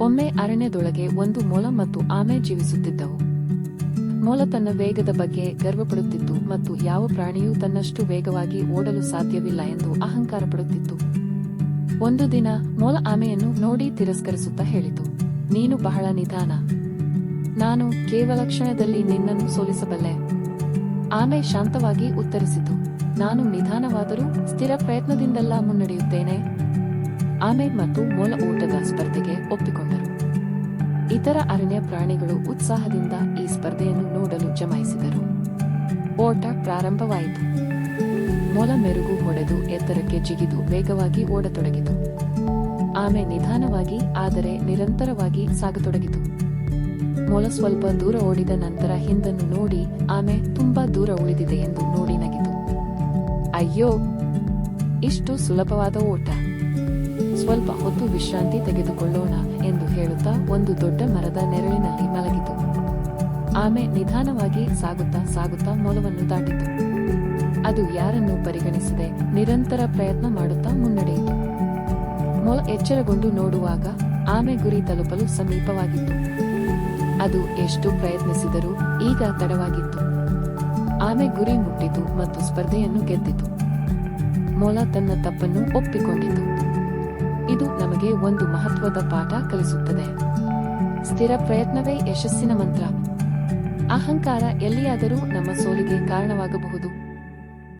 ಒಮ್ಮೆ ಅರಣ್ಯದೊಳಗೆ ಒಂದು ಮೊಲ ಮತ್ತು ಆಮೆ ಜೀವಿಸುತ್ತಿದ್ದವು. ಮೊಲ ತನ್ನ ವೇಗದ ಬಗ್ಗೆ ಗರ್ವಪಡುತ್ತಿತ್ತು ಮತ್ತು ಯಾವ ಪ್ರಾಣಿಯೂ ತನ್ನಷ್ಟು ವೇಗವಾಗಿ ಓಡಲು ಸಾಧ್ಯವಿಲ್ಲ ಎಂದು ಅಹಂಕಾರ ಪಡುತ್ತಿತ್ತು. ಒಂದು ದಿನ ಮೊಲ ಆಮೆಯನ್ನು ನೋಡಿ ತಿರಸ್ಕರಿಸುತ್ತಾ ಹೇಳಿತು, ನೀನು ಬಹಳ ನಿಧಾನ. ನಾನು ಕೇವಲ ಕ್ಷಣದಲ್ಲಿ ನಿನ್ನನ್ನು ಸೋಲಿಸಬಲ್ಲೆ. ಆಮೆ ಶಾಂತವಾಗಿ ಉತ್ತರಿಸಿತು, ನಾನು ನಿಧಾನವಾದರೂ ಸ್ಥಿರ ಪ್ರಯತ್ನದಿಂದಲ್ಲ ಮುನ್ನಡೆಯುತ್ತೇನೆ. ಆಮೆ ಮತ್ತು ಮೊಲ ಓಟದ ಸ್ಪರ್ಧೆಗೆ ಒಪ್ಪಿಕೊಂಡರು. ಇತರ ಅರಣ್ಯ ಪ್ರಾಣಿಗಳು ಉತ್ಸಾಹದಿಂದ ಈ ಸ್ಪರ್ಧೆಯನ್ನು ನೋಡಲು ಜಮಾಯಿಸಿದರು. ಓಟ ಪ್ರಾರಂಭವಾಯಿತು. ಮೊಲ ಮೆರುಗು ಹೊಡೆದು ಎತ್ತರಕ್ಕೆ ಜಿಗಿದು ವೇಗವಾಗಿ ಓಡತೊಡಗಿತು. ಆಮೆ ನಿಧಾನವಾಗಿ ಆದರೆ ನಿರಂತರವಾಗಿ ಸಾಗತೊಡಗಿತು. ಮೊಲ ಸ್ವಲ್ಪ ದೂರ ಓಡಿದ ನಂತರ ಹಿಂದನ್ನು ನೋಡಿ ಆಮೆ ತುಂಬಾ ದೂರ ಉಳಿದಿದೆ ಎಂದು ನೋಡಿ ನಗಿತು. ಅಯ್ಯೋ, ಇಷ್ಟು ಸುಲಭವಾದ ಓಟ. ಸ್ವಲ್ಪ ಹೊತ್ತು ವಿಶ್ರಾಂತಿ ತೆಗೆದುಕೊಳ್ಳೋಣ ಎಂದು ಹೇಳುತ್ತಾ ಒಂದು ದೊಡ್ಡ ಮರದ ನೆರಳಿನಲ್ಲಿ ಮಲಗಿತು. ಆಮೆ ನಿಧಾನವಾಗಿ ಸಾಗುತ್ತಾ ಸಾಗುತ್ತಾ ಮೊಲವನ್ನು ದಾಟಿತು. ಅದು ಯಾರನ್ನೂ ಪರಿಗಣಿಸದೆ ನಿರಂತರ ಪ್ರಯತ್ನ ಮಾಡುತ್ತಾ ಮುನ್ನಡೆಯಿತು. ಮೊಲ ಎಚ್ಚರಗೊಂಡು ನೋಡುವಾಗ ಆಮೆ ಗುರಿ ತಲುಪಲು ಸಮೀಪವಾಗಿತ್ತು. ಅದು ಎಷ್ಟು ಪ್ರಯತ್ನಿಸಿದರೂ ಈಗ ತಡವಾಗಿತ್ತು. ಆಮೆ ಗುರಿ ಮುಟ್ಟಿತು ಮತ್ತು ಸ್ಪರ್ಧೆಯನ್ನು ಗೆದ್ದಿತು. ಮೊಲ ತನ್ನ ತಪ್ಪನ್ನು ಒಪ್ಪಿಕೊಂಡಿತು. ಇದು ನಮಗೆ ಒಂದು ಮಹತ್ವದ ಪಾಠ ಕಲಿಸುತ್ತದೆ. ಸ್ಥಿರ ಪ್ರಯತ್ನವೇ ಯಶಸ್ಸಿನ ಮಂತ್ರ. ಅಹಂಕಾರ ಎಲ್ಲಿಯಾದರೂ ನಮ್ಮ ಸೋಲಿಗೆ ಕಾರಣವಾಗಬಹುದು.